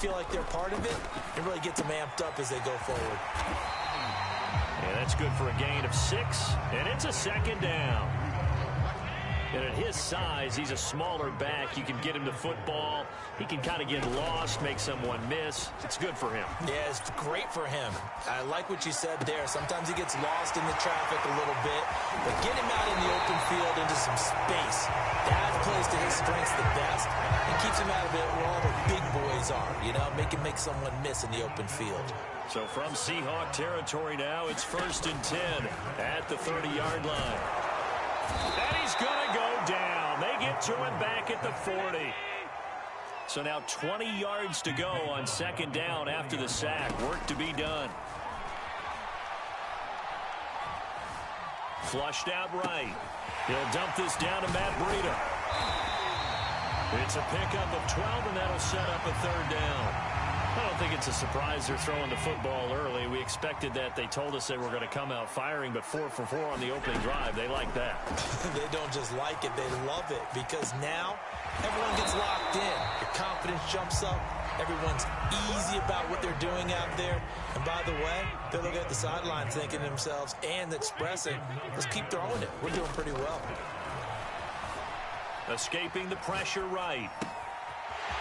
feel like they're part of it, it really gets them amped up as they go forward. Yeah, that's good for a gain of 6, and it's a second down. And at his size, he's a smaller back. You can get him to football. He can kind of get lost, make someone miss. It's good for him. Yeah, it's great for him. I like what you said there. Sometimes he gets lost in the traffic a little bit, but get him out in the open field into some space. That plays to his strengths the best and keeps him out of it where all the big boys are, you know, make someone miss in the open field. So from Seahawk territory now, it's 1st and 10 at the 30-yard line. And he's going to go down. They get to him back at the 40. So now 20 yards to go on 2nd down after the sack. Work to be done. Flushed out right. He'll dump this down to Matt Breida. It's a pickup of 12, and that'll set up a 3rd down. I don't think it's a surprise they're throwing the football early. We expected that. They told us they were going to come out firing, but 4 for 4 on the opening drive. They like that. They don't just like it. They love it because now everyone gets locked in. Your confidence jumps up. Everyone's easy about what they're doing out there. And by the way, they're looking at the sideline thinking to themselves and expressing, let's keep throwing it. We're doing pretty well. Escaping the pressure right.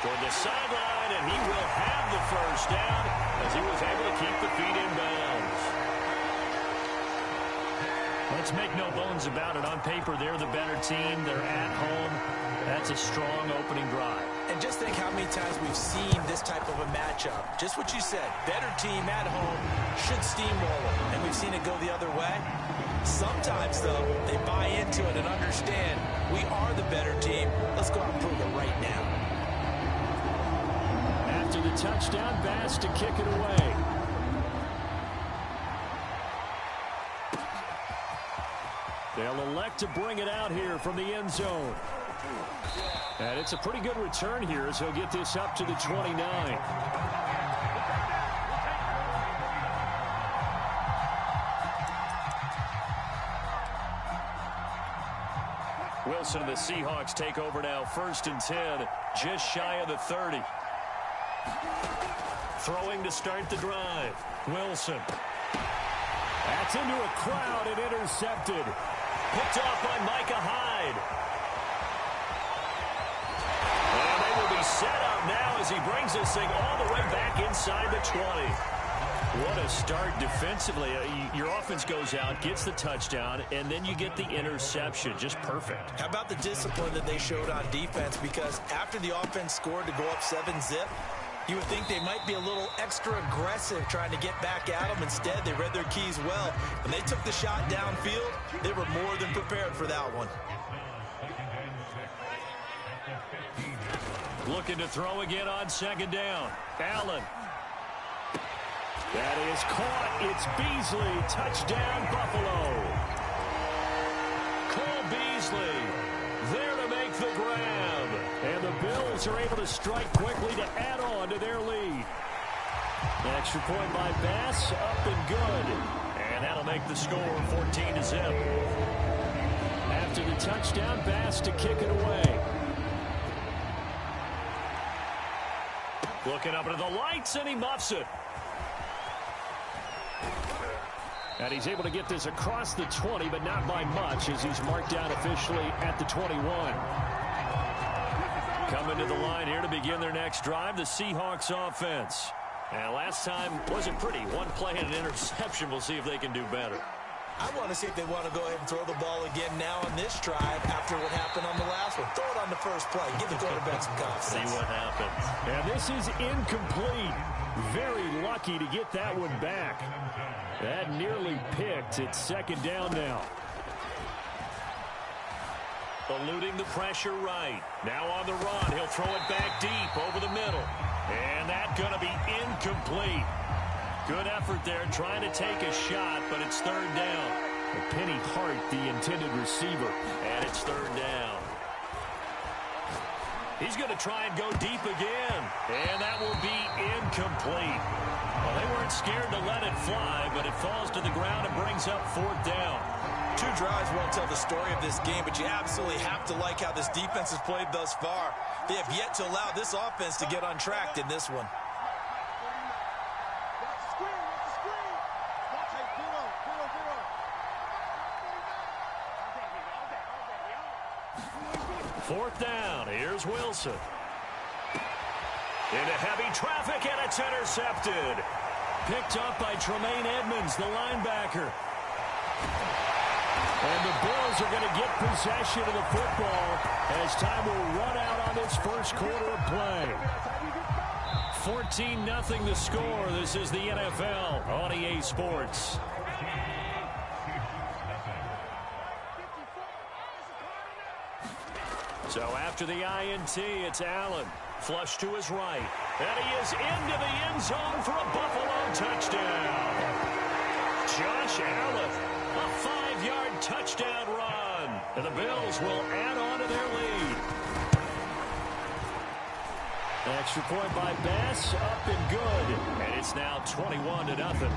Toward the sideline, and he will have the 1st down as he was able to keep the feet in bounds. Let's make no bones about it. On paper, they're the better team. They're at home. That's a strong opening drive. And just think how many times we've seen this type of a matchup. Just what you said, better team at home should steamroll it. And we've seen it go the other way. Sometimes, though, they buy into it and understand we are the better team. Let's go out and prove it right now. After the touchdown, Bass to kick it away. They'll elect to bring it out here from the end zone. And it's a pretty good return here as he'll get this up to the 29. Wilson and the Seahawks take over now. 1st and 10, just shy of the 30. Throwing to start the drive. Wilson. That's into a crowd and intercepted. Picked off by Micah Hyde. And they will be set up now as he brings this thing all the way back inside the 20. What a start defensively. Your offense goes out, gets the touchdown, and then you get the interception. Just perfect. How about the discipline that they showed on defense? Because after the offense scored to go up 7-zip, you would think they might be a little extra aggressive trying to get back at them. Instead, they read their keys well. When they took the shot downfield, they were more than prepared for that one. Looking to throw again on 2nd down. Allen. That is caught. It's Beasley. Touchdown, Buffalo. Cole Beasley there to make the grab. And the Bills are able to strike quickly to add on to their lead. An extra point by Bass, up and good. And that'll make the score 14-zip. After the touchdown, Bass to kick it away. Looking up into the lights, and he muffs it. And he's able to get this across the 20, but not by much, as he's marked down officially at the 21. Coming to the line here to begin their next drive, the Seahawks offense. And last time wasn't pretty. One play and an interception. We'll see if they can do better. I want to see if they want to go ahead and throw the ball again now on this drive after what happened on the last one. Throw it on the first play. Give the quarterback some confidence. See what happens. And this is incomplete. Very lucky to get that one back. That nearly picked. It's 2nd down now. Eluding the pressure right. Now on the run. He'll throw it back deep over the middle. And that's going to be incomplete. Good effort there trying to take a shot, but it's 3rd down. Penny Hart, the intended receiver. And it's 3rd down. He's going to try and go deep again. And that will be incomplete. Well, they weren't scared to let it fly, but it falls to the ground and brings up 4th down. 2 drives won't tell the story of this game, but you absolutely have to like how this defense has played thus far. They have yet to allow this offense to get untracked in this one. Fourth down. Here's Wilson. Into heavy traffic, and it's intercepted. Picked up by Tremaine Edmonds, the linebacker. And the Bills are going to get possession of the football as time will run out on this first quarter of play. 14-0 the score. This is the NFL on EA Sports. So after the INT, it's Allen. Flush to his right. And he is into the end zone for a Buffalo touchdown. Josh Allen, a 5-yard touchdown run. And the Bills will add on to their lead. Extra point by Bass, up and good. And it's now 21-0.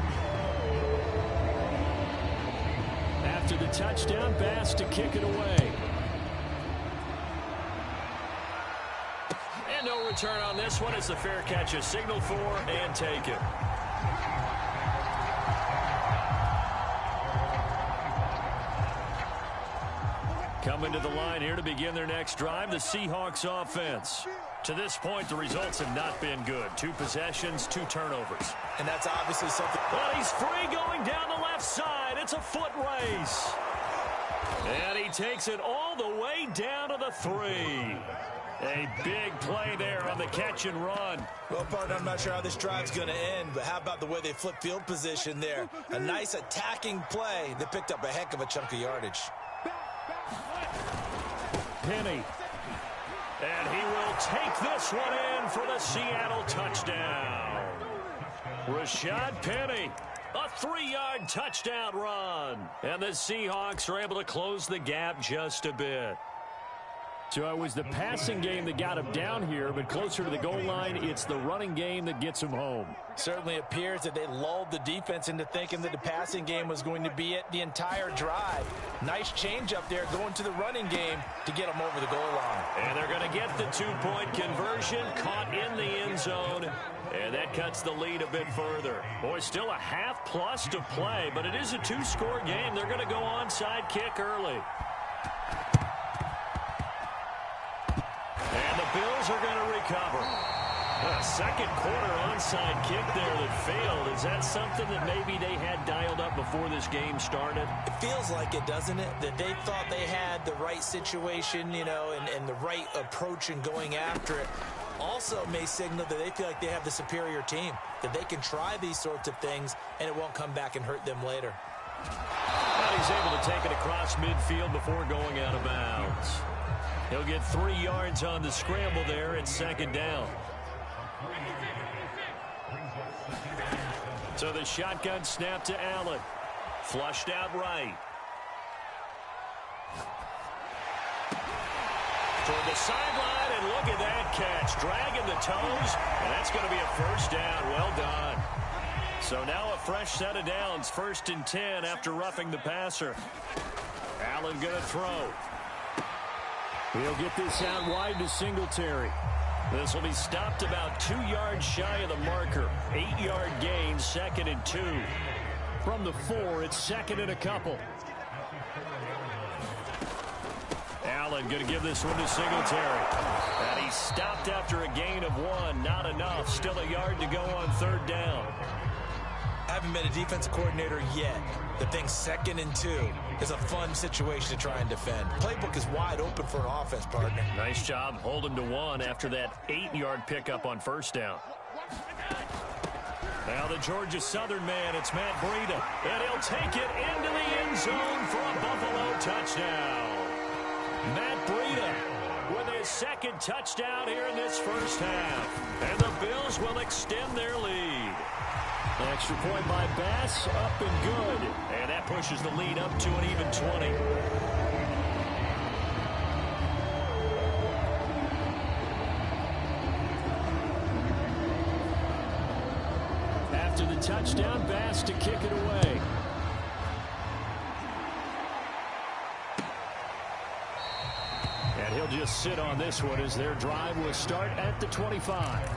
After the touchdown, Bass to kick it away. And no return on this one. It's the fair catch is signaled for and taken. Coming to the line here to begin their next drive, the Seahawks offense. To this point, the results have not been good. 2 possessions, 2 turnovers. And that's obviously something. But he's free going down the left side. It's a foot race. And he takes it all the way down to the 3. A big play there on the catch and run. Well, partner, I'm not sure how this drive's going to end, but how about the way they flip field position there? A nice attacking play that picked up a heck of a chunk of yardage. Penny. And he will take this one in for the Seattle touchdown. Rashad Penny. A 3-yard touchdown run. And the Seahawks are able to close the gap just a bit. So it was the passing game that got him down here, but closer to the goal line, it's the running game that gets him home. Certainly appears that they lulled the defense into thinking that the passing game was going to be it the entire drive. Nice change up there going to the running game to get them over the goal line. And they're going to get the 2-point conversion, caught in the end zone, and that cuts the lead a bit further. Boy, still a half-plus to play, but it is a 2-score game. They're going to go onside kick early. And the Bills are going to recover. A second quarter onside kick there that failed. Is that something that maybe they had dialed up before this game started? It feels like it, doesn't it? That they thought they had the right situation, you know, and the right approach in going after it. Also may signal that they feel like they have the superior team, that they can try these sorts of things and it won't come back and hurt them later. Well, he's able to take it across midfield before going out of bounds. He'll get 3 yards on the scramble there at second down. So the shotgun snap to Allen. Flushed out right. Toward the sideline, and look at that catch. Dragging the toes, and that's going to be a first down. Well done. So now a fresh set of downs. 1st and 10 after roughing the passer. Allen going to throw. He'll get this out wide to Singletary. This will be stopped about 2 yards shy of the marker. 8-yard gain, 2nd and 2. From the 4, it's 2nd and a couple. Allen going to give this one to Singletary. And he's stopped after a gain of 1. Not enough. Still a yard to go on 3rd down. Haven't been a defensive coordinator yet. The thing 2nd and 2 is a fun situation to try and defend. Playbook is wide open for an offense, partner. Nice job holding to 1 after that 8-yard pickup on 1st down. Now the Georgia Southern man, it's Matt Breida. And he'll take it into the end zone for a Buffalo touchdown. Matt Breida with his 2nd touchdown here in this first half. And the Bills will extend their lead. Extra point by Bass, up and good. And that pushes the lead up to an even 20. After the touchdown, Bass to kick it away. And he'll just sit on this one as their drive will start at the 25.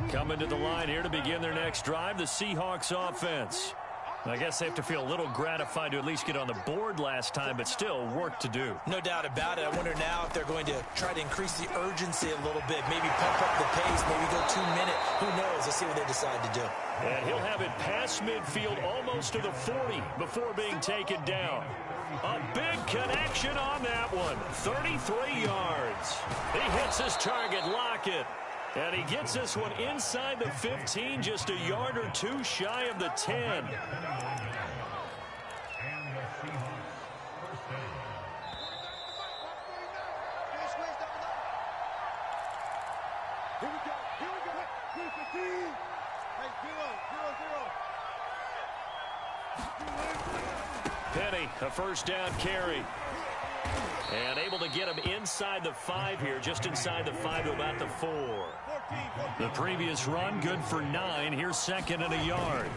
Coming to the line here to begin their next drive, the Seahawks offense. I guess they have to feel a little gratified to at least get on the board last time, but still work to do. No doubt about it. I wonder now if they're going to try to increase the urgency a little bit, maybe pump up the pace, maybe go 2 minute. Who knows? Let's see what they decide to do. And he'll have it past midfield almost to the 40 before being taken down. A big connection on that one. 33 yards. He hits his target, Lockett. And he gets this one inside the 15, just a yard or two shy of the 10. Penny, a first down carry. And able to get him inside the 5 here, just inside the 5 to about the 4. The previous run, good for 9. Here's second and a yard.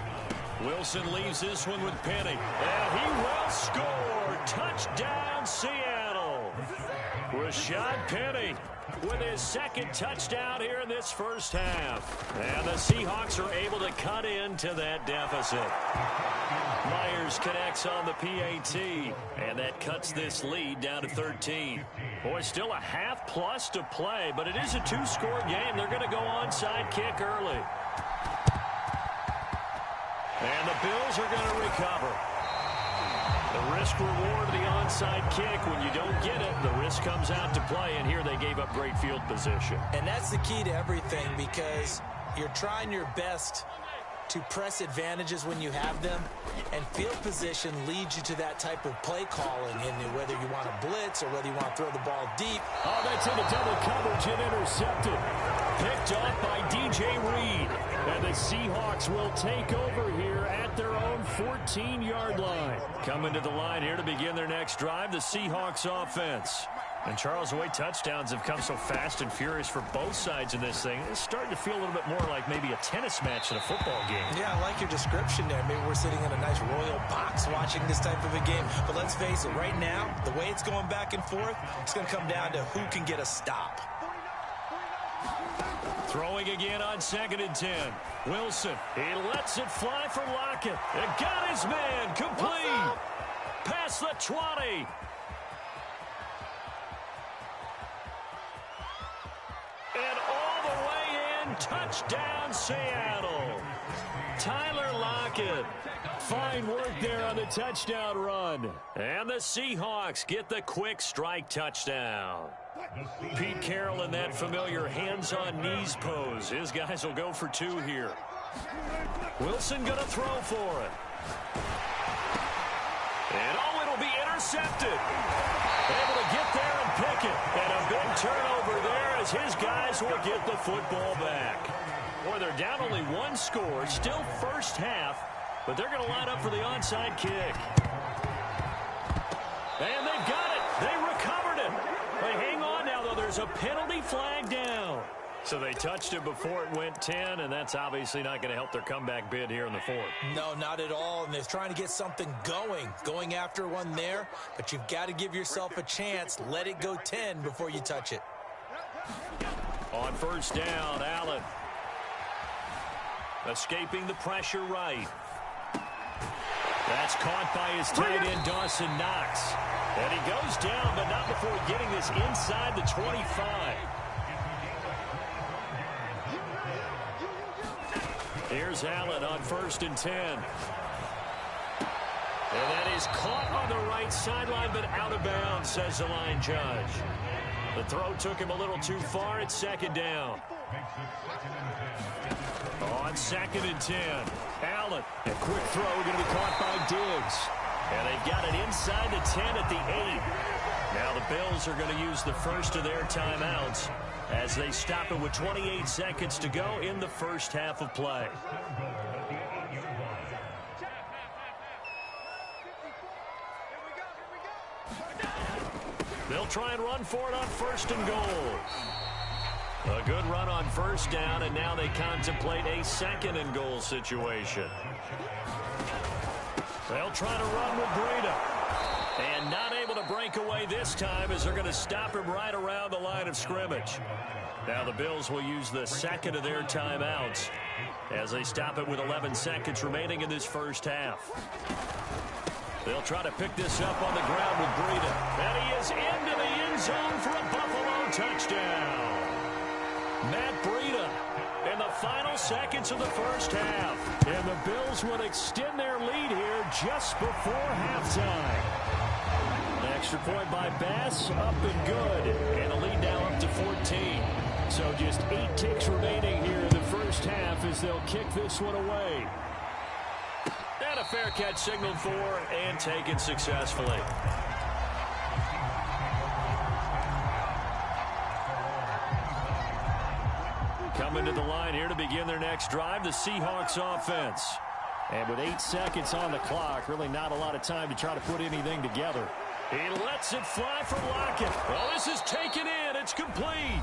Wilson leaves this one with Penny. And he will score. Touchdown, Seattle. Rashad Penny with his second touchdown here in this first half. And the Seahawks are able to cut into that deficit. Myers connects on the PAT, and that cuts this lead down to 13. Boy, still a half plus to play, but it is a two-score game. They're going to go onside kick early. And the Bills are going to recover. The risk-reward of the onside kick, when you don't get it, the risk comes out to play, and here they gave up great field position. And that's the key to everything, because you're trying your best to press advantages when you have them, and field position leads you to that type of play calling, and whether you want to blitz or whether you want to throw the ball deep. Oh, that's into double coverage and intercepted. Picked off by DJ Reed. And the Seahawks will take over here at their own 14-yard line. Coming to the line here to begin their next drive, the Seahawks offense. And Charles, the way touchdowns have come so fast and furious for both sides in this thing, it's starting to feel a little bit more like maybe a tennis match than a football game. Yeah, I like your description there. Maybe we're sitting in a nice royal box watching this type of a game. But let's face it, right now, the way it's going back and forth, it's going to come down to who can get a stop. Throwing again on 2nd and 10. Wilson, he lets it fly for Lockett. And got his man complete. Past the 20. And all the way in, touchdown Seattle. Tyler Lockett. Fine work there on the touchdown run. And the Seahawks get the quick strike touchdown. Pete Carroll in that familiar hands-on-knees pose. His guys will go for 2 here. Wilson going to throw for it. And it'll be intercepted. Able to get there and pick it. And a big turnover there as his guys will get the football back. Boy, they're down only 1 score. Still first half. But they're going to line up for the onside kick. And they've got it. They recovered it. Hey, hang on now, though. There's a penalty flag down. So they touched it before it went 10, and that's obviously not going to help their comeback bid here in the 4th. No, not at all. And they're trying to get something going after one there. But you've got to give yourself a chance. Let it go 10 before you touch it. On first down, Allen. Escaping the pressure right. That's caught by his tight end, Dawson Knox. And he goes down, but not before getting this inside the 25. Here's Allen on 1st and 10. And that is caught on the right sideline, but out of bounds, says the line judge. The throw took him a little too far at 2nd down. On 2nd and 10, Allen. A quick throw going to be caught by Diggs. And they've got it inside the 10 at the 8. Now the Bills are going to use the first of their timeouts as they stop it with 28 seconds to go in the first half of play. They'll try and run for it on 1st and goal. A good run on 1st down, and now they contemplate a 2nd and goal situation. They'll try to run with Breida. And not able to break away this time as they're going to stop him right around the line of scrimmage. Now the Bills will use the second of their timeouts as they stop it with 11 seconds remaining in this first half. They'll try to pick this up on the ground with Breida. And he is into the end zone for a Buffalo touchdown. Matt Breida in the final seconds of the first half. And the Bills would extend their lead here just before halftime. An extra point by Bass, up and good. And the lead now up to 14. So just 8 ticks remaining here in the first half as they'll kick this one away. And a fair catch signaled for and taken successfully. Coming to the line here to begin their next drive, the Seahawks offense. And with 8 seconds on the clock, really not a lot of time to try to put anything together. He lets it fly for Lockett. Oh, this is taken in. It's complete.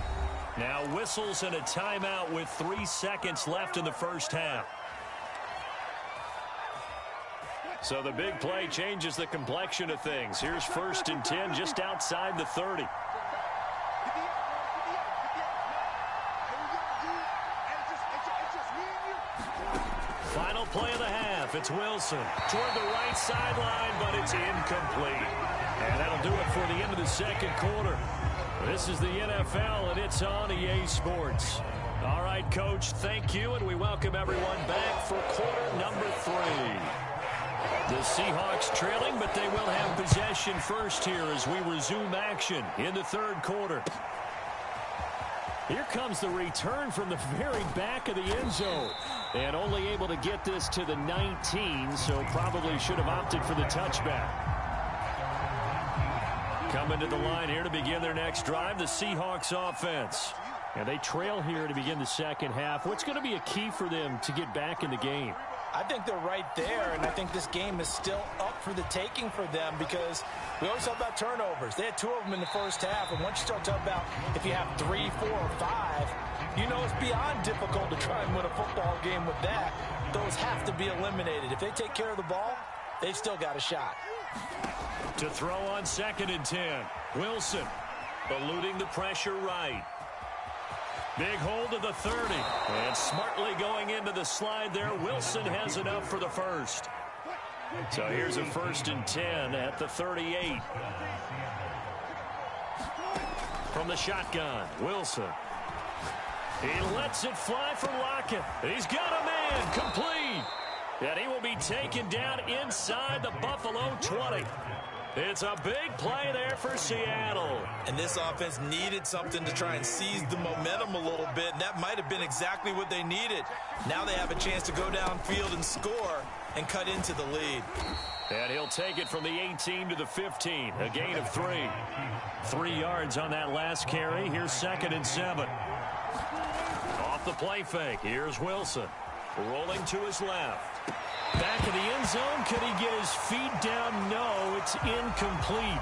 Now whistles and a timeout with 3 seconds left in the first half. So the big play changes the complexion of things. Here's 1st and 10 just outside the 30. Final play of the half. It's Wilson toward the right sideline, but it's incomplete. And that'll do it for the end of the second quarter. This is the NFL, and it's on EA Sports. All right, Coach, thank you, and we welcome everyone back for quarter number 3. The Seahawks trailing, but they will have possession first here as we resume action in the third quarter. Here comes the return from the very back of the end zone. And only able to get this to the 19, so probably should have opted for the touchback. Coming to the line here to begin their next drive, the Seahawks offense. And they trail here to begin the second half. What's going to be a key for them to get back in the game? I think they're right there, and I think this game is still up for the taking for them because we always talk about turnovers. They had 2 of them in the first half, and once you start talking about if you have 3, 4, or 5, you know it's beyond difficult to try and win a football game with that. Those have to be eliminated. If they take care of the ball, they've still got a shot. To throw on 2nd and 10, Wilson eluding the pressure right. Big hold of the 30. And smartly going into the slide there. Wilson has enough for the first. So here's a 1st and 10 at the 38. From the shotgun, Wilson. He lets it fly for Lockett. He's got a man complete. And he will be taken down inside the Buffalo 20. It's a big play there for Seattle. And this offense needed something to try and seize the momentum a little bit, and that might have been exactly what they needed. Now they have a chance to go downfield and score and cut into the lead. And he'll take it from the 18 to the 15, a gain of 3. 3 yards on that last carry. Here's 2nd and 7. Off the play fake, here's Wilson. Rolling to his left. Back in the end zone. Can he get his feet down? No, it's incomplete.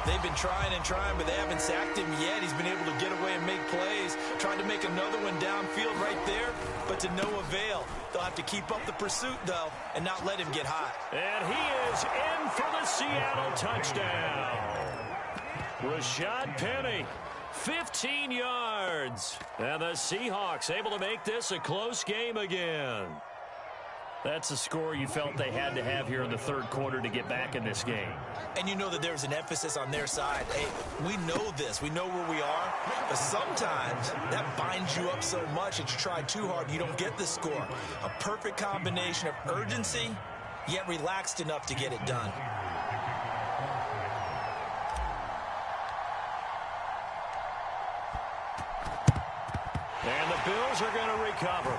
They've been trying and trying, but they haven't sacked him yet. He's been able to get away and make plays. Tried to make another one downfield right there, but to no avail. They'll have to keep up the pursuit, though, and not let him get hot. And he is in for the Seattle touchdown. Rashad Penny, 15 yards. And the Seahawks able to make this a close game again. That's a score you felt they had to have here in the third quarter to get back in this game. And you know that there's an emphasis on their side. Hey, we know this. We know where we are. But sometimes that binds you up so much that you try too hard, you don't get the score. A perfect combination of urgency, yet relaxed enough to get it done. And the Bills are going to recover.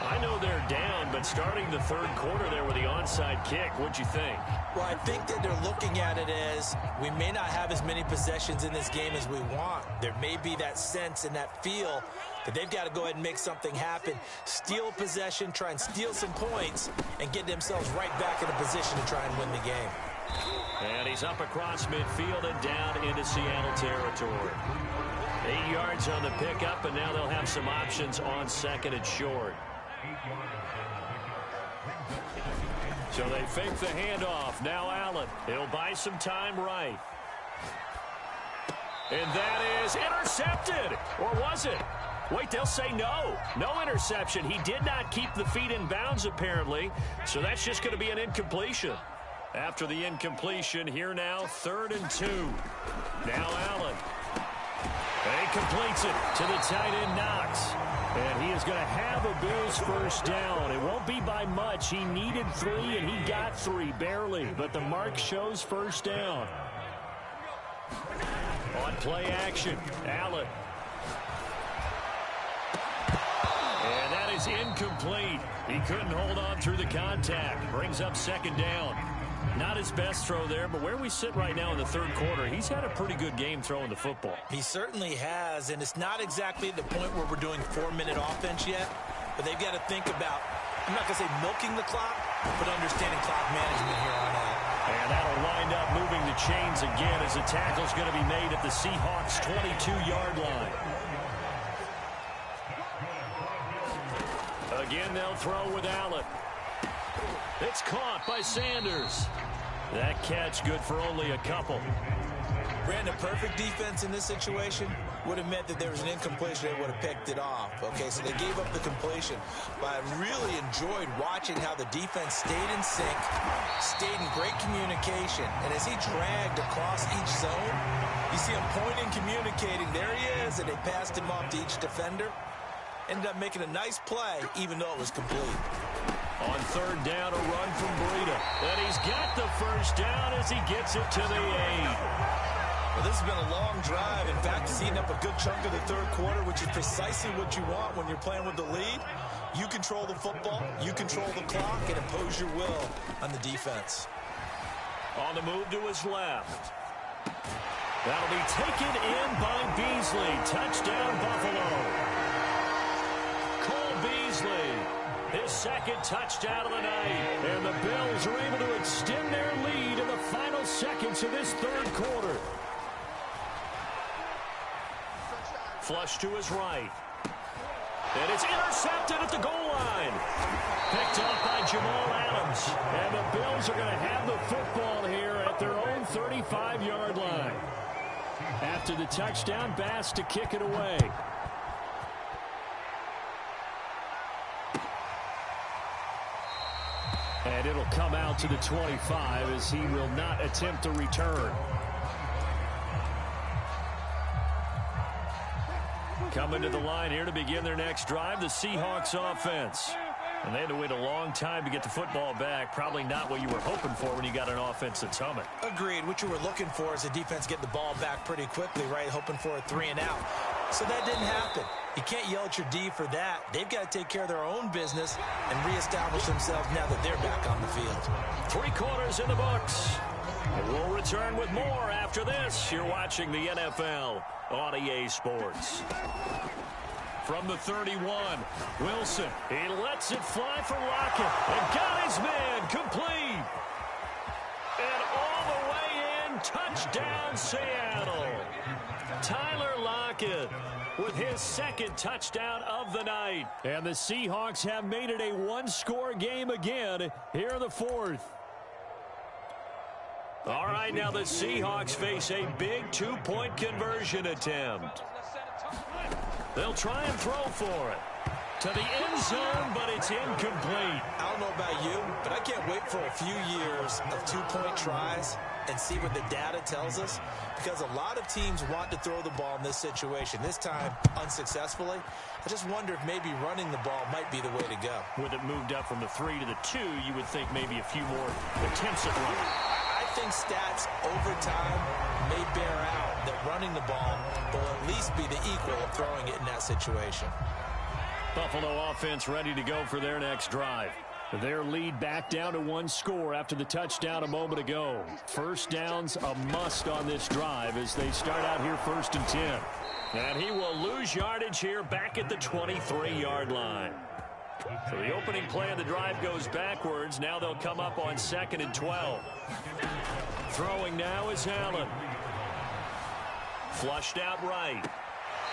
I know they're down, but starting the third quarter there with the onside kick, what'd you think? Well, I think that they're looking at it as we may not have as many possessions in this game as we want. There may be that sense and that feel that they've got to go ahead and make something happen. Steal possession, try and steal some points, and get themselves right back in a position to try and win the game. And he's up across midfield and down into Seattle territory. 8 yards on the pickup, and now they'll have some options on second and short. So they fake the handoff. Now Allen. He'll buy some time right. And that is intercepted. Or was it? Wait, they'll say no. No interception. He did not keep the feet in bounds, apparently. So that's just going to be an incompletion. After the incompletion, here now, 3rd and 2. Now Allen. And he completes it to the tight end, Knox. And he is going to have a Bills first down. It won't be by much. He needed 3, and he got 3, barely. But the mark shows first down. On play action, Allen. And that is incomplete. He couldn't hold on through the contact. Brings up 2nd down. Not his best throw there, but where we sit right now in the 3rd quarter, he's had a pretty good game throwing the football. He certainly has, and it's not exactly at the point where we're doing 4-minute offense yet, but they've got to think about, I'm not going to say milking the clock, but understanding clock management here on out. And that'll wind up moving the chains again as the tackle's going to be made at the Seahawks' 22-yard line. Again, they'll throw with Allen. It's caught by Sanders. That catch good for only a couple. Brandon, perfect defense in this situation would have meant that there was an incompletion. They would have picked it off. Okay, so they gave up the completion. But I really enjoyed watching how the defense stayed in sync, stayed in great communication. And as he dragged across each zone, you see him pointing, communicating. There he is, and they passed him off to each defender. Ended up making a nice play, even though it was complete. On 3rd down, a run from Breida. And he's got the first down as he gets it to the 8. Well, this has been a long drive. In fact, it's eaten up a good chunk of the 3rd quarter, which is precisely what you want when you're playing with the lead. You control the football, you control the clock, and impose your will on the defense. On the move to his left. That'll be taken in by Beasley. Touchdown, Buffalo. Cole Beasley. His 2nd touchdown of the night. And the Bills are able to extend their lead in the final seconds of this 3rd quarter. Flush to his right. And it's intercepted at the goal line. Picked up by Jamal Adams. And the Bills are going to have the football here at their own 35-yard line. After the touchdown, Bass to kick it away. And it'll come out to the 25 as he will not attempt to return. Coming to the line here to begin their next drive, the Seahawks offense. And they had to wait a long time to get the football back. Probably not what you were hoping for when you got an offense that's humming. Agreed. What you were looking for is the defense getting the ball back pretty quickly, right? Hoping for a 3 and out. So that didn't happen. You can't yell at your D for that. They've got to take care of their own business and reestablish themselves now that they're back on the field. 3 quarters in the books. And we'll return with more after this. You're watching the NFL on EA Sports. From the 31, Wilson. He lets it fly for Lockett. And got his man complete. And all the way in, touchdown Seattle. Tyler Lockett with his 2nd touchdown of the night. And the Seahawks have made it a 1-score game again here in the 4th. All right, now the Seahawks face a big 2-point conversion attempt. They'll try and throw for it. To the end zone, but it's incomplete. I don't know about you, but I can't wait for a few years of 2-point tries and see what the data tells us, because a lot of teams want to throw the ball in this situation, this time unsuccessfully. I just wonder if maybe running the ball might be the way to go. With it moved up from the 3 to the 2, you would think maybe a few more attempts at running. I think stats over time may bear out that running the ball will at least be the equal of throwing it in that situation. Buffalo offense ready to go for their next drive. Their lead back down to 1 score after the touchdown a moment ago. First down's a must on this drive as they start out here 1st and 10. And he will lose yardage here back at the 23-yard line. So the opening play of the drive goes backwards. Now they'll come up on 2nd and 12. Throwing now is Allen. Flushed out right.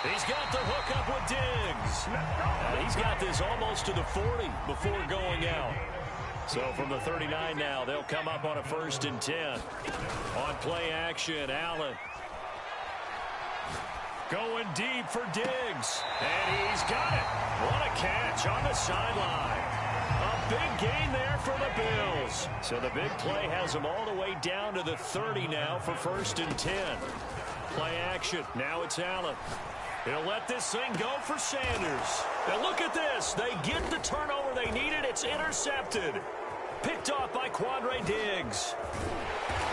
He's got the hook up with Diggs. And he's got this almost to the 40 before going out. So from the 39 now, they'll come up on a 1st and 10. On play action, Allen. Going deep for Diggs. And he's got it. What a catch on the sideline. A big gain there for the Bills. So the big play has them all the way down to the 30 now for 1st and 10. Play action. Now it's Allen. He'll let this thing go for Sanders. And look at this. They get the turnover they needed. It's intercepted. Picked off by Quandre Diggs.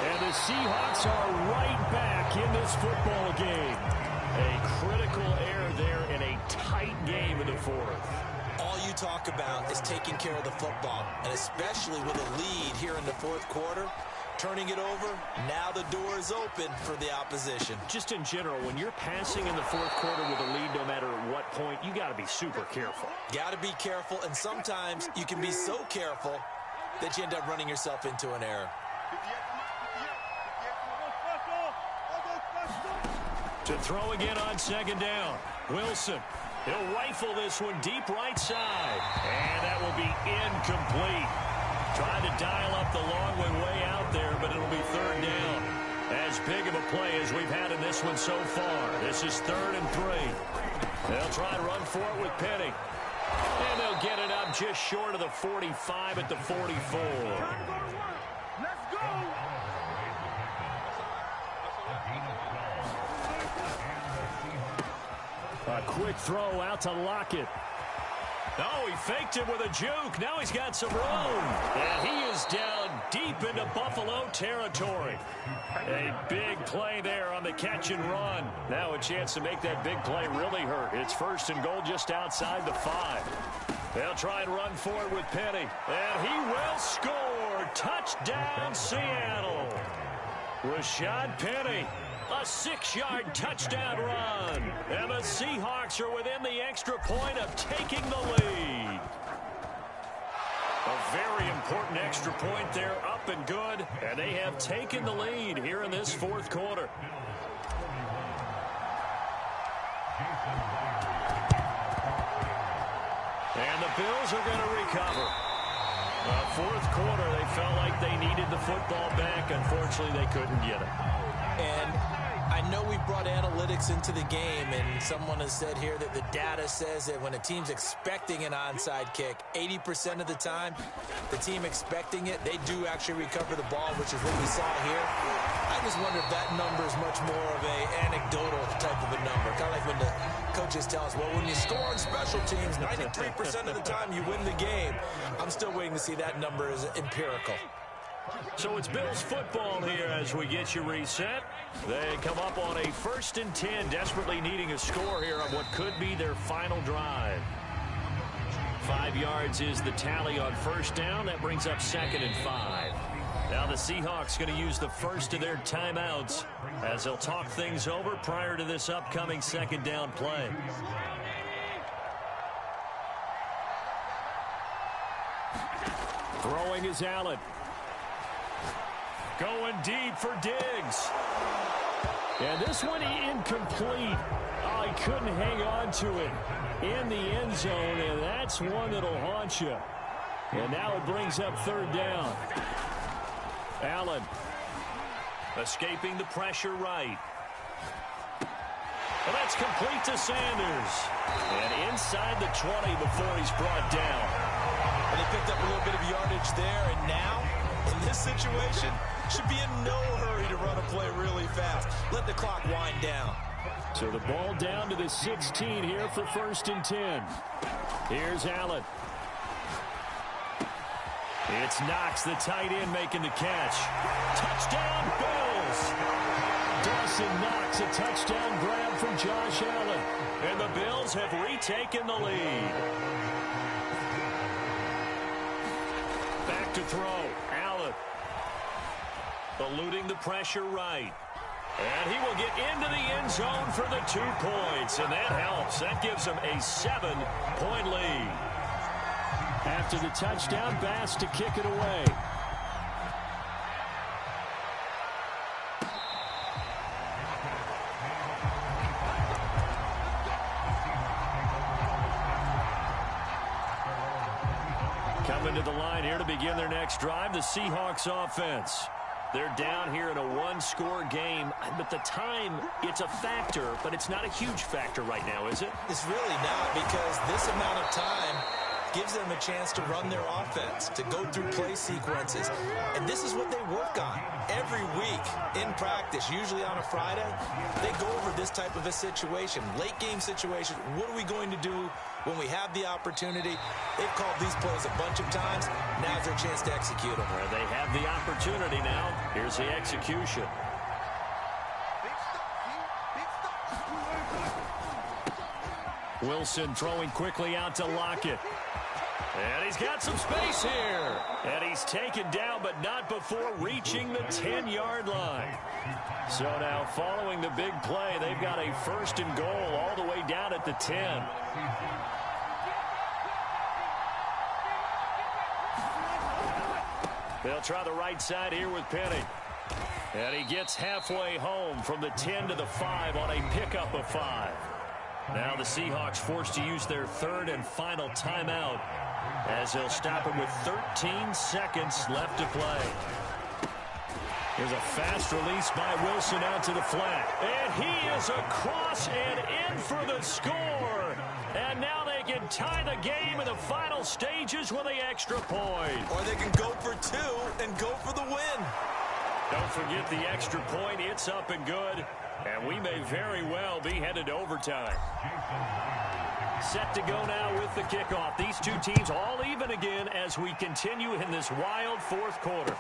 And the Seahawks are right back in this football game. A critical error there in a tight game in the 4th. All you talk about is taking care of the football, and especially with a lead here in the 4th quarter. Turning it over, now the door is open for the opposition. Just in general, when you're passing in the 4th quarter with a lead, no matter at what point, you got to be super careful. Got to be careful, and sometimes you can be so careful that you end up running yourself into an error. To throw again on 2nd down. Wilson. He'll rifle this one deep right side. And that will be incomplete. Trying to dial up the long way out there, but it'll be 3rd down. As big of a play as we've had in this one so far. This is 3rd and 3. They'll try and run for it with Penny. And they'll get it up just short of the 45 at the 44. Let's go! A quick throw out to Lockett. Oh, he faked it with a juke. Now he's got some room. And he is down deep into Buffalo territory. A big play there on the catch and run. Now a chance to make that big play really hurt. It's 1st and goal just outside the 5. They'll try and run for it with Penny. And he will score. Touchdown, Seattle. Rashad Penny. A 6-yard touchdown run. And the Seahawks are within the extra point of taking the lead. A very important extra point there, up and good. And they have taken the lead here in this 4th quarter. And the Bills are going to recover. 4th quarter, they felt like they needed the football back. Unfortunately, they couldn't get it. And I know we brought analytics into the game, and someone has said here that the data says that when a team's expecting an onside kick, 80% of the time, the team expecting it, they do actually recover the ball, which is what we saw here. I just wonder if that number is much more of a anecdotal type of a number. Kind of like when the coaches tell us, well, when you score on special teams, 93% of the time you win the game. I'm still waiting to see that number is empirical. So it's Bills football here as we get you reset. They come up on a 1st and 10, desperately needing a score here on what could be their final drive. 5 yards is the tally on 1st down. That brings up 2nd and 5. Now the Seahawks going to use the first of their timeouts as they'll talk things over prior to this upcoming 2nd down play. Throwing is Allen. Going deep for Diggs. And this one incomplete. Oh, he couldn't hang on to it in the end zone, and that's one that'll haunt you. And now it brings up 3rd down. Allen escaping the pressure right. And that's complete to Sanders. And inside the 20 before he's brought down. And they picked up a little bit of yardage there, and now, in this situation, should be in no hurry to run a play really fast. Let the clock wind down. So the ball down to the 16 here for 1st and 10. Here's Allen. It's Knox, the tight end, making the catch. Touchdown, Bills! Dawson Knox, a touchdown grab from Josh Allen. And the Bills have retaken the lead. Back to throw. Allen. Eluding the pressure right. And he will get into the end zone for the 2 points. And that helps. That gives them a 7-point lead. After the touchdown, Bass to kick it away. Coming to the line here to begin their next drive, the Seahawks offense. They're down here in a one-score game, but the time, it's a factor, but it's not a huge factor right now, is it? It's really not, because this amount of time gives them a chance to run their offense, to go through play sequences. And this is what they work on every week in practice, usually on a Friday. They go over this type of a situation, late game situation. What are we going to do when we have the opportunity? They've called these plays a bunch of times. Now's their chance to execute them. Well, they have the opportunity now. Here's the execution. Wilson throwing quickly out to Lockett. And he's got some space here. And he's taken down, but not before reaching the 10-yard line. So now, following the big play, they've got a 1st and goal all the way down at the 10. They'll try the right side here with Penny. And he gets halfway home from the 10 to the 5 on a pickup of 5. Now the Seahawks forced to use their 3rd and final timeout, as they'll stop him with 13 seconds left to play. Here's a fast release by Wilson out to the flat. And he is across and in for the score. And now they can tie the game in the final stages with an extra point. Or they can go for 2 and go for the win. Don't forget the extra point. It's up and good. And we may very well be headed to overtime. Set to go now with the kickoff. These two teams all even again as we continue in this wild 4th quarter.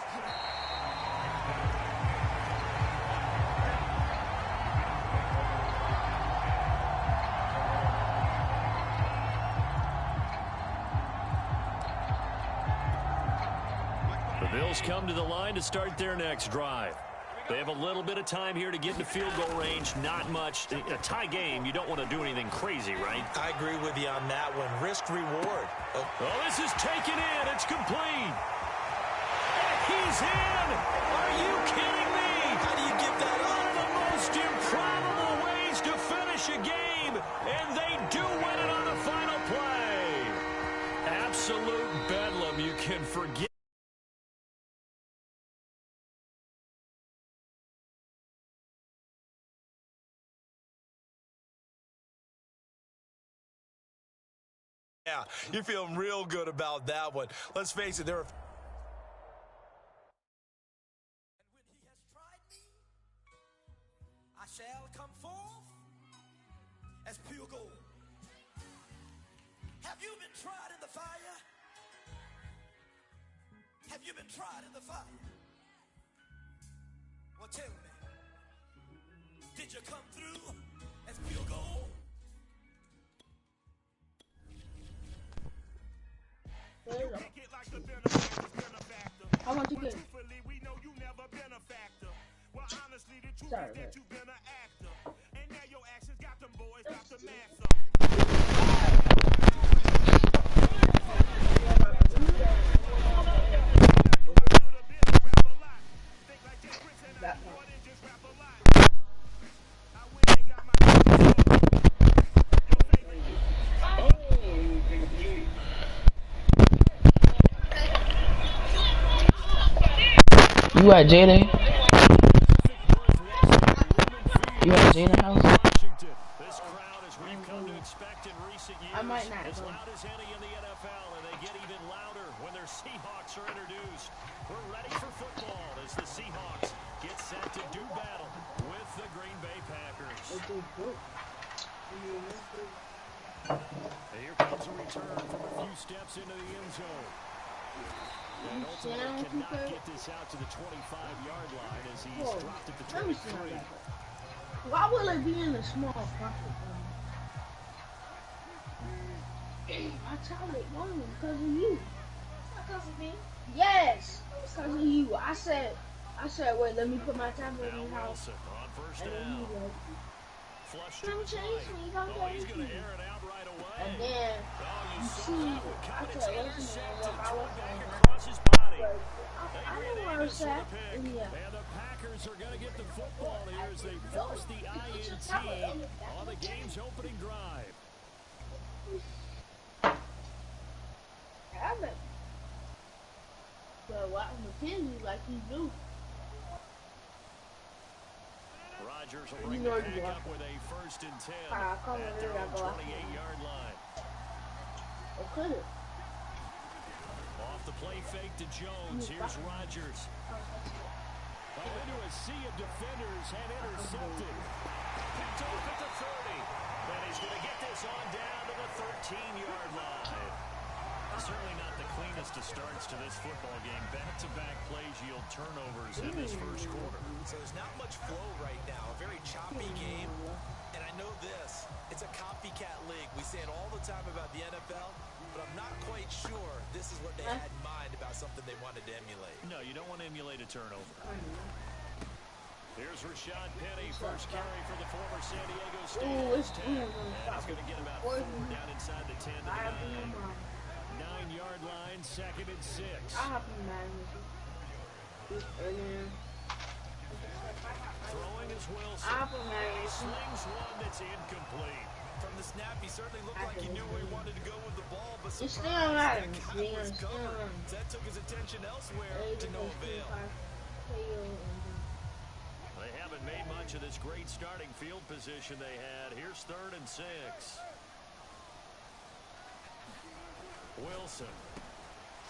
The Bills come to the line to start their next drive. They have a little bit of time here to get into field goal range. Not much. A tie game, you don't want to do anything crazy, right? I agree with you on that one. Risk reward. Oh, this is taken in. It's complete. And he's in. Are you kidding me? How do you give that up? One of the most improbable ways to finish a game, and they do win it on the final play. Absolute bedlam. You can forget. Yeah, you're feeling real good about that one. Let's face it, there are... And when he has tried me, I shall come forth as pure gold. Have you been tried in the fire? Have you been tried in the fire? Well, tell me, did you come through as pure gold? How much you get? Sorry, And now your actions got them boys about to mass You at Jada? You at Jada house? This crowd, as we've come to expect in recent years, I might not. as loud as any in the NFL, and they get even louder when their Seahawks are introduced. We're ready for football as the Seahawks get set to do battle with the Green Bay Packers. And here comes a return from a few steps into the end zone. And ultimately cannot get this out to the 25-yard line as he's dropped at the 23. Why will it be in the small pocket? My child ain't going because of you. Because of me? Yes, because of you. I said, wait, let me put my tablet in the house. Wilson on first And then down. he like, Flush to don't his chase right. me, don't Oh, he's chase going me. to air it out right away. And then Oh, you saw see, that one I coming. It's said, listen, intercepted. man, look, I was Back like, across his body. I don't want to sack. And yeah. And the Packers are going to get the football here as they force the INT on the game's opening drive. So why McKenzie like he do? Rodgers will You bring know the you pack are. up with a 1st and 10 Come at on, their here I own go. 28-yard line. Or could it? Off the play fake to Jones. Here's Rodgers. Oh, into a sea of defenders and intercepted. Picked off at the 30. And he's going to get this on down to the 13-yard line. Certainly not the cleanest of starts to this football game. Back-to-back plays yield turnovers in this first quarter. So there's not much flow right now. A very choppy game. And I know this. It's a copycat league. We say it all the time about the NFL, but I'm not quite sure this is what they had in mind about something they wanted to emulate. No, you don't want to emulate a turnover. Here's Rashad Penny, first carry for the former San Diego State. And he's going to get about 4 down inside the 10 to the 9. 9-yard line, 2nd and 6. I have to manage it. Throwing is Wilson. I have to manage it. Slings one that's incomplete. From the snap, he certainly looked like he knew where he wanted to go with the ball, but It's still surprise, not that guy was covered. That took his attention elsewhere to no avail. They haven't made much of this great starting field position they had. Here's 3rd and 6. Wilson.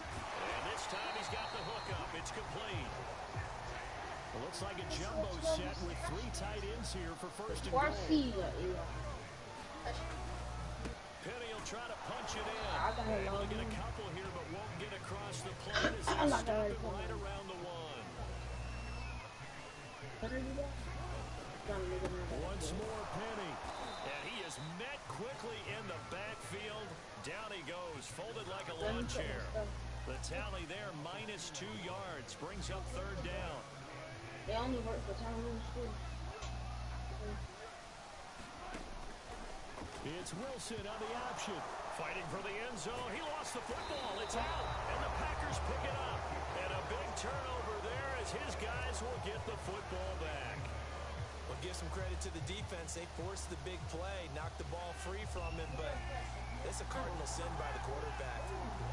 And this time he's got the hook up. It's complete. It looks like a jumbo set with 3 tight ends here for 1st and goal. Penny will try to punch it in. Able to get a couple here, but won't get across the plane as they stop it right around the 1. Once more, Penny. And he is met quickly in the backfield. Down he goes, folded like a lawn chair. The tally there, -2 yards, brings up 3rd down. They only work for time in school. It's Wilson on the option. Fighting for the end zone. He lost the football. It's out. And the Packers pick it up. And a big turnover there as his guys will get the football back. Well, give some credit to the defense. They forced the big play, knocked the ball free from him, but it's a cardinal sin by the quarterback.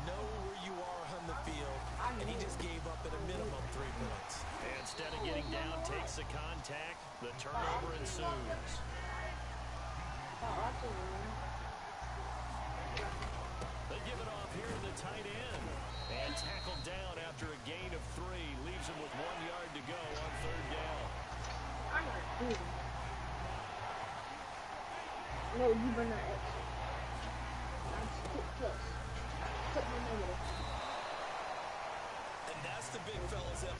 Know where you are on the field, and he just gave up at a minimum 3 points. And instead of getting down, takes the contact. The turnover ensues. They give it off here to the tight end. And tackled down after a gain of 3. Leaves him with 1 yard to go on 3rd down. No, you better not exit. Put my negative. And that's the big fellas that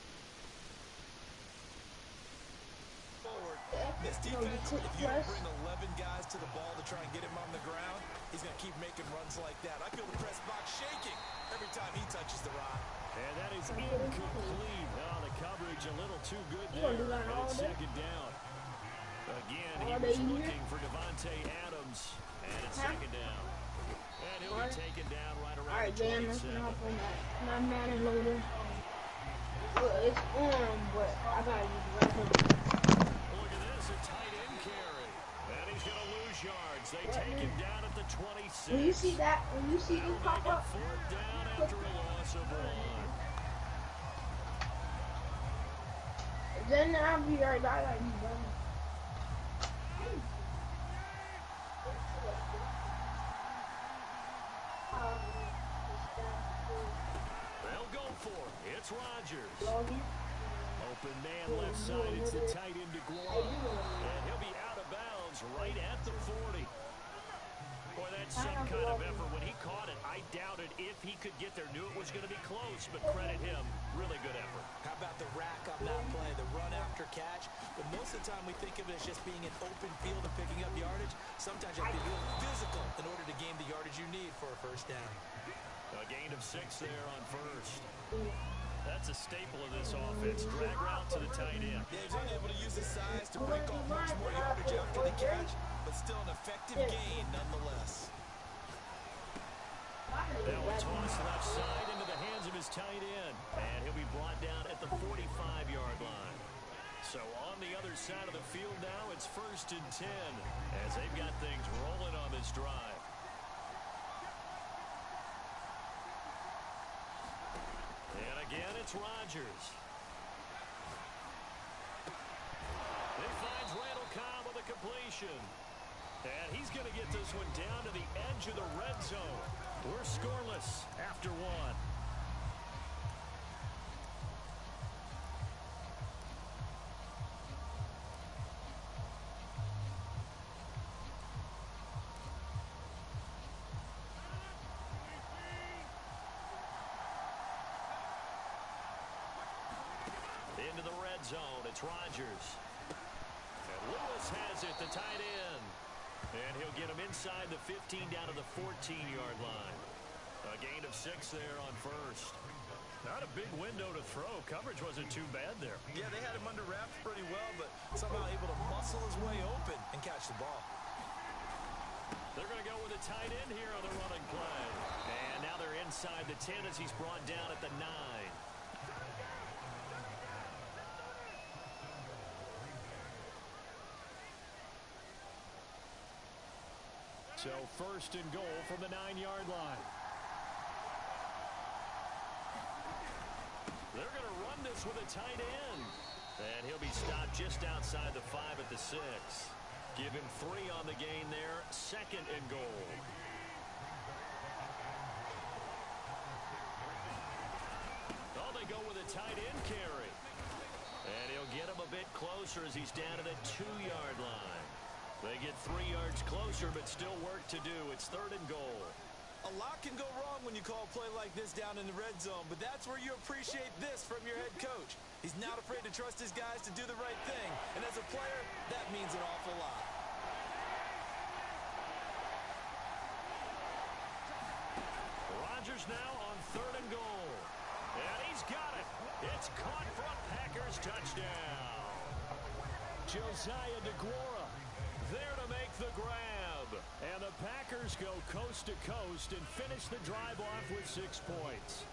forward. This defense, if you don't bring 11 guys to the ball to try and get him on the ground, he's going to keep making runs like that. I feel the press box shaking every time he touches the rock. And that is incomplete. Oh, the coverage a little too good there. And it's 2nd down. Again, he was looking for Devontae Adams. And it's 2nd down. And he'll be taken down right around the 27. My Madden loader. Well, it's on, but I gotta use it right now. Look at this, a tight end carry. And he's going to lose yards. They take him down at the 26. When you see that, when you see this pop up, 4th down after a loss of 1. then I'll be right back like you, brother. They'll go for it. It's Rodgers. Open man left side. It's the tight end to Guam. And he'll be out of bounds right at the 40. Boy, that's some kind of effort. When he caught it, I doubted if he could get there. Knew it was going to be close, but credit him. Really good effort. How about the rack on that play, the run after catch? But most of the time we think of it as just being an open field and picking up yardage. Sometimes you have to be real physical in order to gain the yardage you need for a 1st down. A gain of 6 there on 1st. That's a staple of this offense. Drag route to the tight end. Yeah, he's unable to use his size to break off much more yardage after the catch, but still an effective gain nonetheless. Now a toss left side into the hands of his tight end. And he'll be brought down at the 45-yard line. So on the other side of the field now, it's 1st and 10 as they've got things rolling on this drive. And again, it's it's Rodgers. He finds Randall Cobb with a completion. And he's going to get this one down to the edge of the red zone. We're scoreless after one. Into the red zone, it's Rodgers. And Lewis has it, the tight end. And he'll get him inside the 15 down to the 14-yard line. A gain of 6 there on first. Not a big window to throw. Coverage wasn't too bad there. Yeah, they had him under wraps pretty well, but somehow able to muscle his way open and catch the ball. They're going to go with a tight end here on the running play. And now they're inside the 10 as he's brought down at the 9. So first and goal from the 9-yard line. They're going to run this with a tight end. And he'll be stopped just outside the 5 at the 6. Give him 3 on the gain there. Second and goal. Oh, they go with a tight end carry. And he'll get him a bit closer as he's down to the 2-yard line. They get 3 yards closer, but still work to do. It's third and goal. A lot can go wrong when you call a play like this down in the red zone, but that's where you appreciate this from your head coach. He's not afraid to trust his guys to do the right thing, and as a player, that means an awful lot. Rodgers now on third and goal. And he's got it. It's caught for a Packers touchdown. Josiah DeGuara there to make the grab. And the Packers go coast to coast and finish the drive off with 6 points.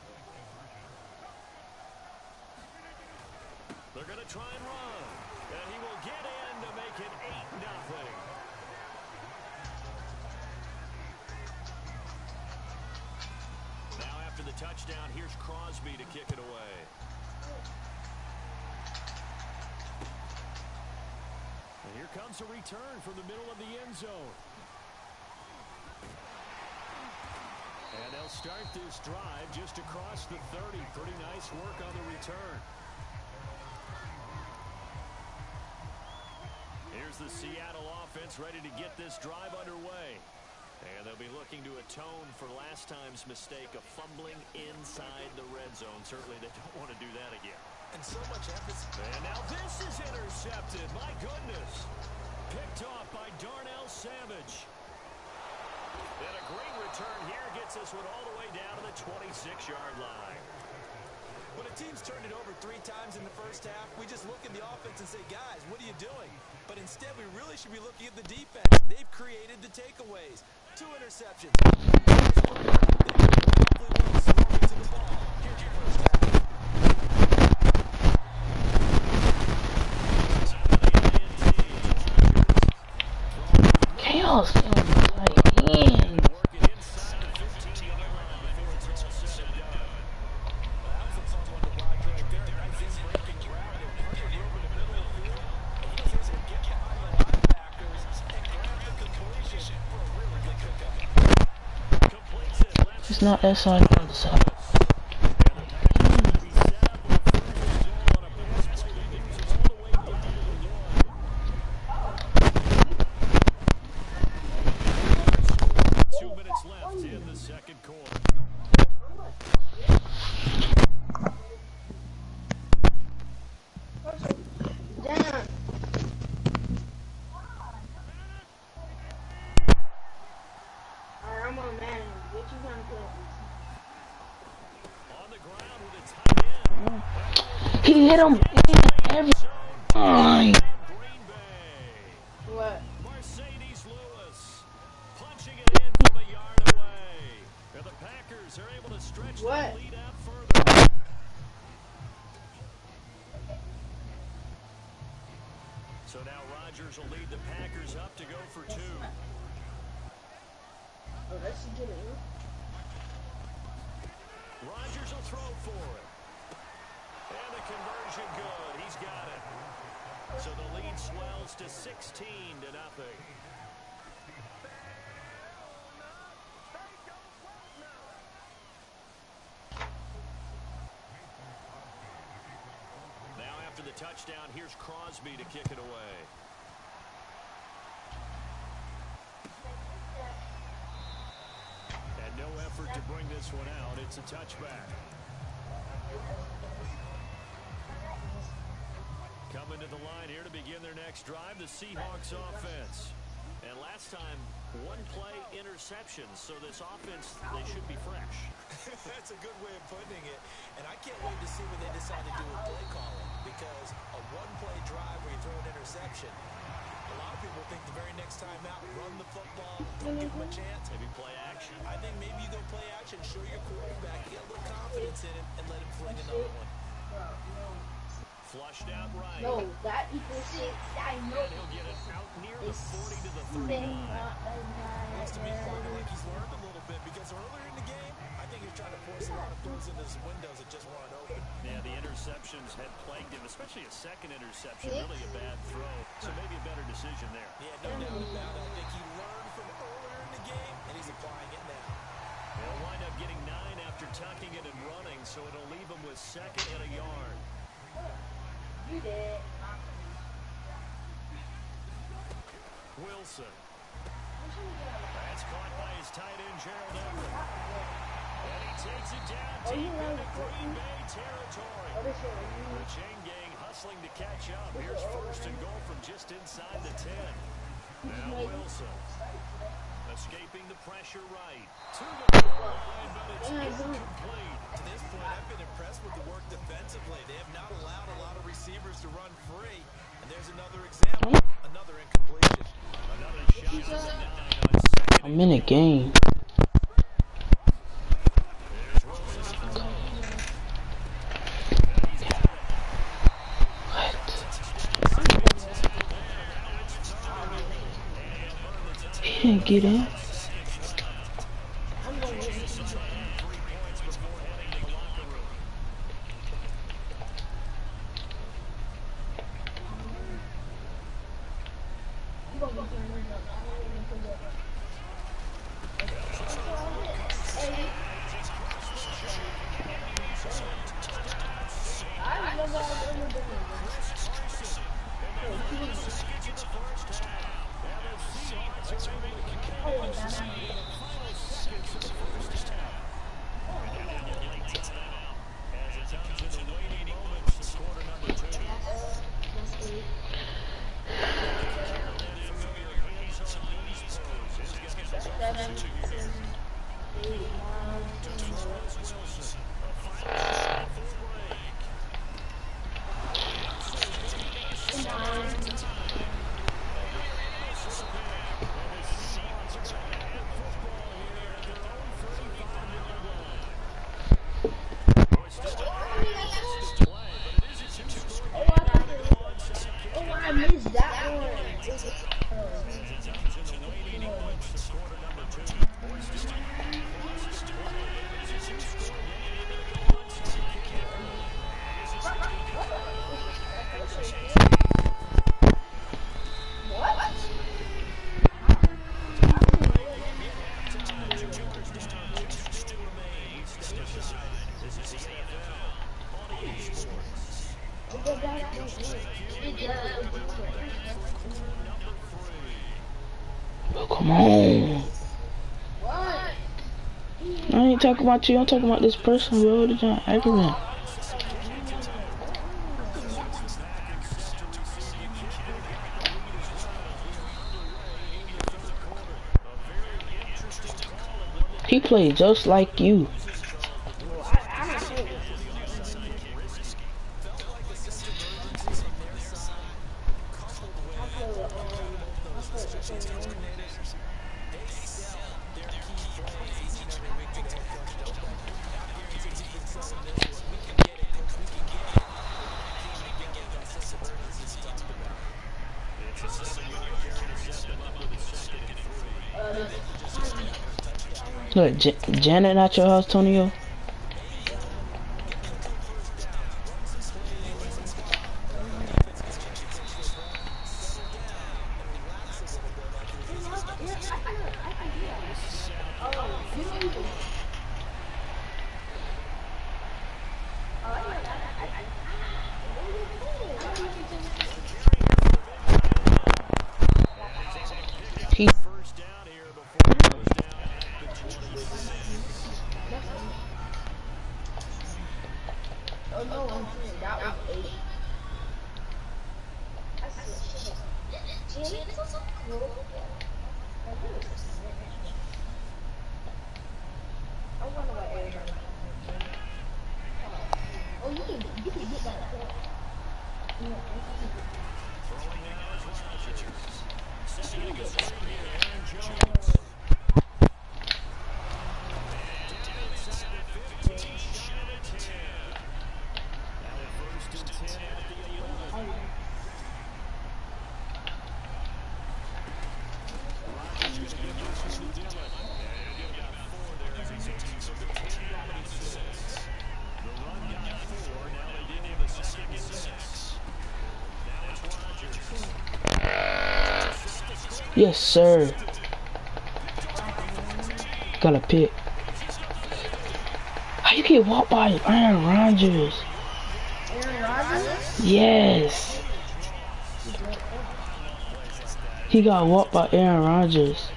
They're going to try and run. And he will get in to make it 8-0. Now after the touchdown, here's Crosby to kick it away. And here comes a return from the middle of the end zone. And they'll start this drive just across the 30. Pretty nice work on the return. Here's the Seattle offense ready to get this drive underway. And they'll be looking to atone for last time's mistake of fumbling inside the red zone. Certainly they don't want to do that again. And so much emphasis. And now this is intercepted. My goodness. Picked off by Darnell Savage. And a great return here gets this one all the way down to the 26-yard line. When a team's turned it over 3 times in the first half, we just look at the offense and say, guys, what are you doing? But instead, we really should be looking at the defense. They've created the takeaways. 2 interceptions. Chaos. It's not that side on the side. I'm on Madden. What you gonna play? On the ground with a tight end. He hit him every time. What? Mercedes Lewis punching it in from a yard away. And the Packers are able to stretch the lead out further. So now Rodgers will lead the Packers up to go for 2. Oh, that's the Rodgers will throw for it. the conversion good. He's got it. So the lead swells to 16-0. Now after the touchdown, here's Crosby to kick it away. And no effort to bring this one out. It's a touchback. Coming to the line here to begin their next drive, the Seahawks offense. And last time, one play interception, so this offense, they should be fresh. That's a good way of putting it. And I can't wait to see when they decide to do a play calling, because a one-play drive where you throw an interception, a lot of people think the very next time out, run the football, don't give them a chance. Maybe play action. I think maybe you go play action, show your quarterback, get a little confidence in him, and let him fling another one. Flushed out right. No, that equals 6. I know. And he'll get it out near the 40 to the 39. Looks to be playing like he's learned a little bit, because earlier in the game, I think he was trying to force a lot of throws into his windows that just weren't open. Yeah, the interceptions had plagued him, especially a second interception, really a bad throw. So maybe a better decision there. Yeah, no doubt about it. I think he learned from earlier in the game, and he's applying it now. They'll wind up getting 9 after tucking it and running, so it'll leave him with 2nd and a yard. You did. Wilson. That's caught by his tight end, Gerald Everett. And he takes it down deep into Green Bay territory. The chain gang hustling to catch up. Here's 1st and goal from just inside the 10. Now Wilson. Escaping the pressure right. To the goal line, but it's incomplete. To this point, I've been impressed with the work defensively. They have not allowed a lot of receivers to run free. And there's another example, another incompletion. Another shot on 9 on 2nd. I'm in a game. He didn't get in. Come on. I ain't talking about you. I'm talking about this person, bro. They're not aggravating. He played just like you. Look, Janet at your house, Tonio? Yes, sir. Got a pick. How you get walked by Aaron Rodgers? Aaron Rodgers? Yes. He got walked by Aaron Rodgers.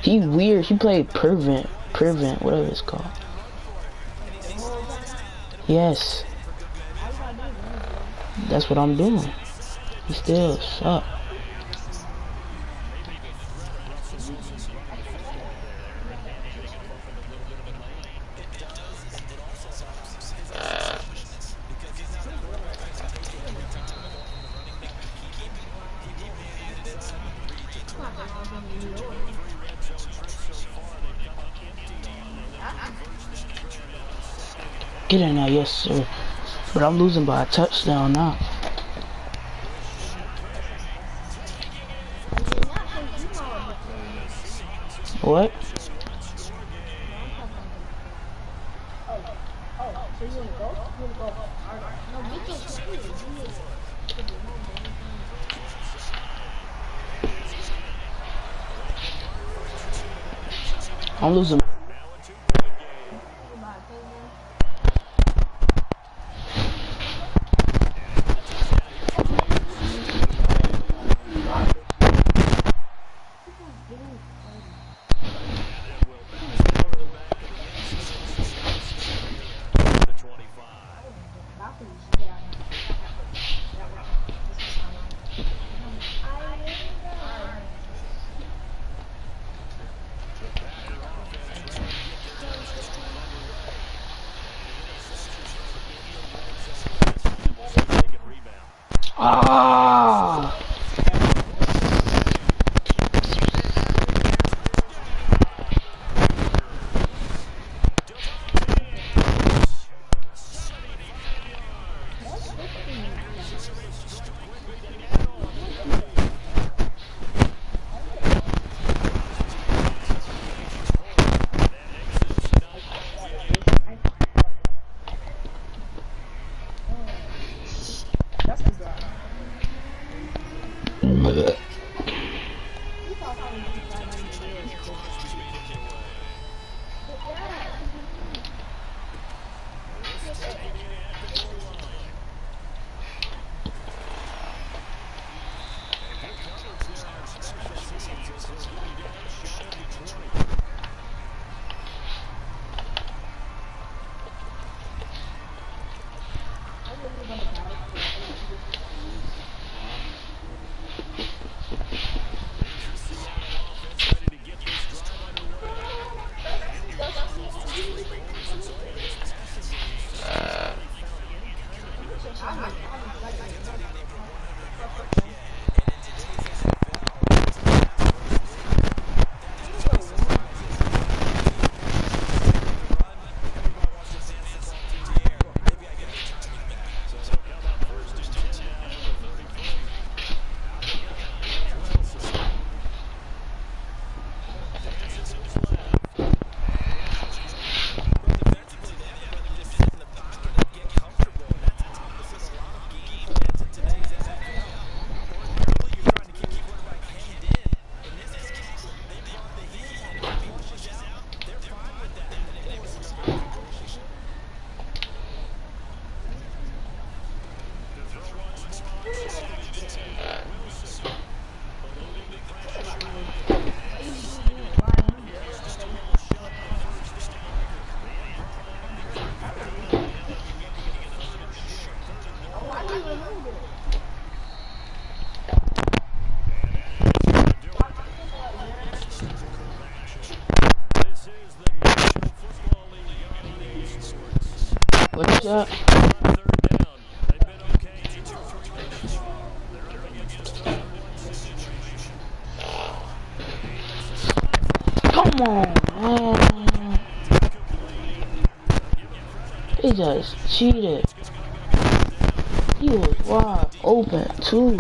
He weird. He played Prevent, whatever it's called. Yes. That's what I'm doing. He still suck. Get in there, yes sir. But I'm losing by a touchdown now. What? I'm losing. shot. Come on, man. He just cheated. He was wide open, too.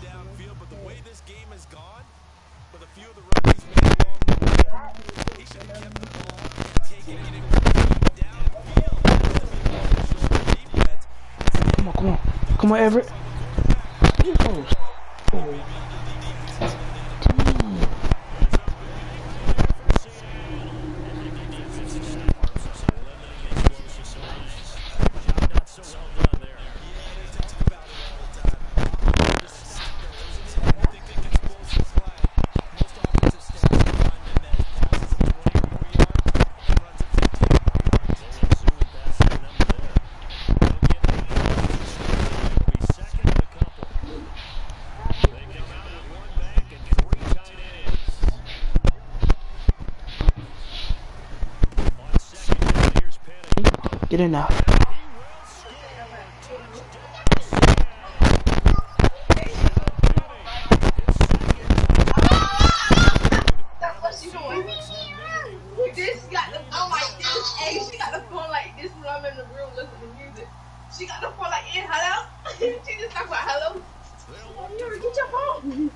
Downfield, but the way this game has gone, with a few of the runs he's made along the way, he should have kept the ball and taken it downfield. Defense. Come on, Everett. Oh. Get in now. This got the phone like this. Hey, she got the phone like this when I'm in the room listening to music. She got the phone like, hello? She just talk about hello. Oh, you ever get your phone?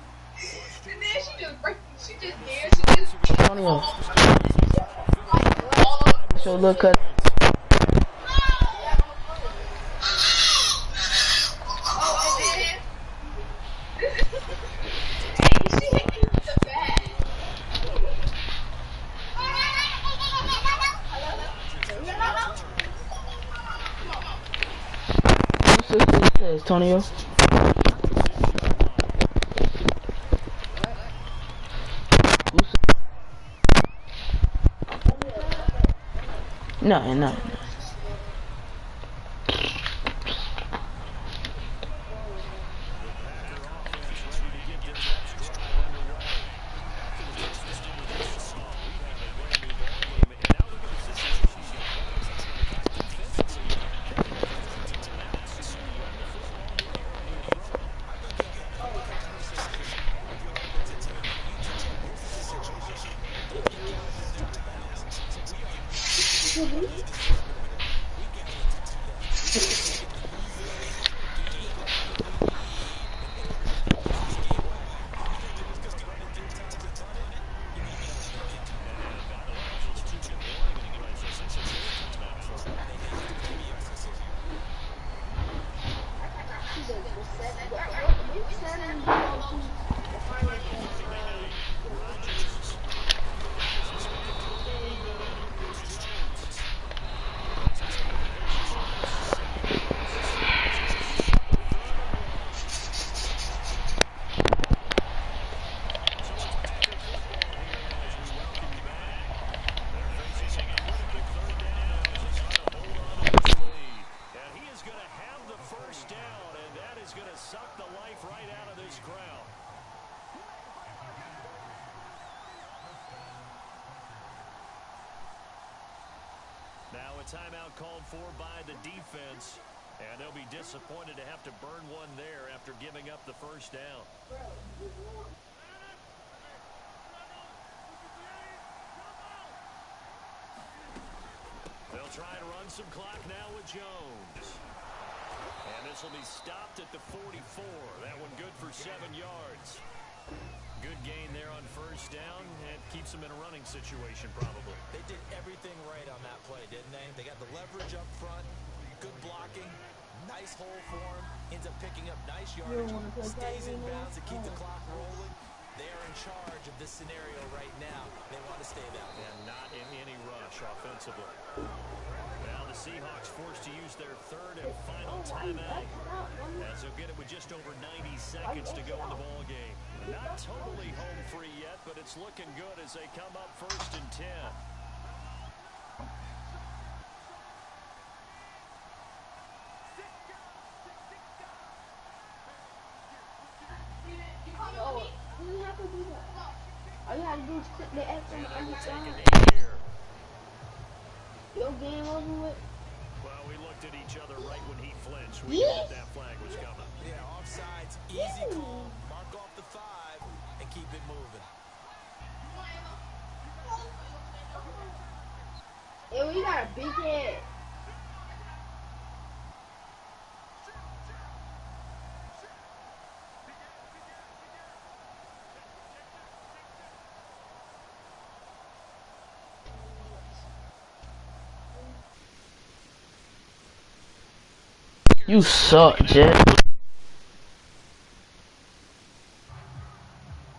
And then she just break. She just there. She just. Antonio. So look at. Antonio. No. Now a timeout called for by the defense, and they'll be disappointed to have to burn one there after giving up the first down. They'll try and run some clock now with Jones. And this will be stopped at the 44. That one good for 7 yards. Good gain there on first down, and keeps them in a running situation probably. They did everything right on that play, didn't they? They got the leverage up front, good blocking, Nice hole for him. Ends up picking up nice yardage. Stays in bounds to keep the clock rolling. They are in charge of this scenario right now. They want to stay that way. And not in any rush offensively. Now the Seahawks forced to use their third and final timeout, as they'll get it with just over 90 seconds to go in the ball game. Not totally home free yet, but it's looking good as they come up 1st and 10. All you have to do is click the X on the other side. Your game over with. Well, we looked at each other right when he flinched. We knew that flag was coming. Yeah, offsides, easy call. Mark off the 5 and keep it moving. Hey, we got a big head. You suck, Jet.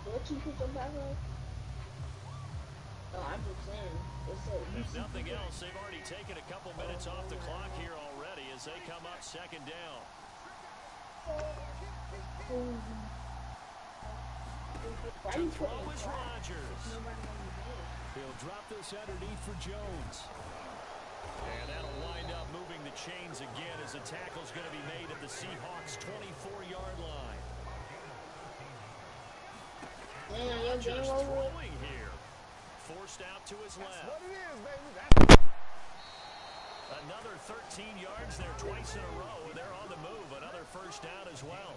What you put your back on? No, I'm just saying. If nothing else, they've already taken a couple minutes off the clock here already as they come up 2nd down. To throw is Rodgers. He'll drop this underneath for Jones. And that'll wind up moving the chains again as the tackle's going to be made at the Seahawks' 24-yard line. Rodgers throwing here. Forced out to his left. What it is, baby. Another 13 yards there twice in a row. They're on the move. Another 1st down as well.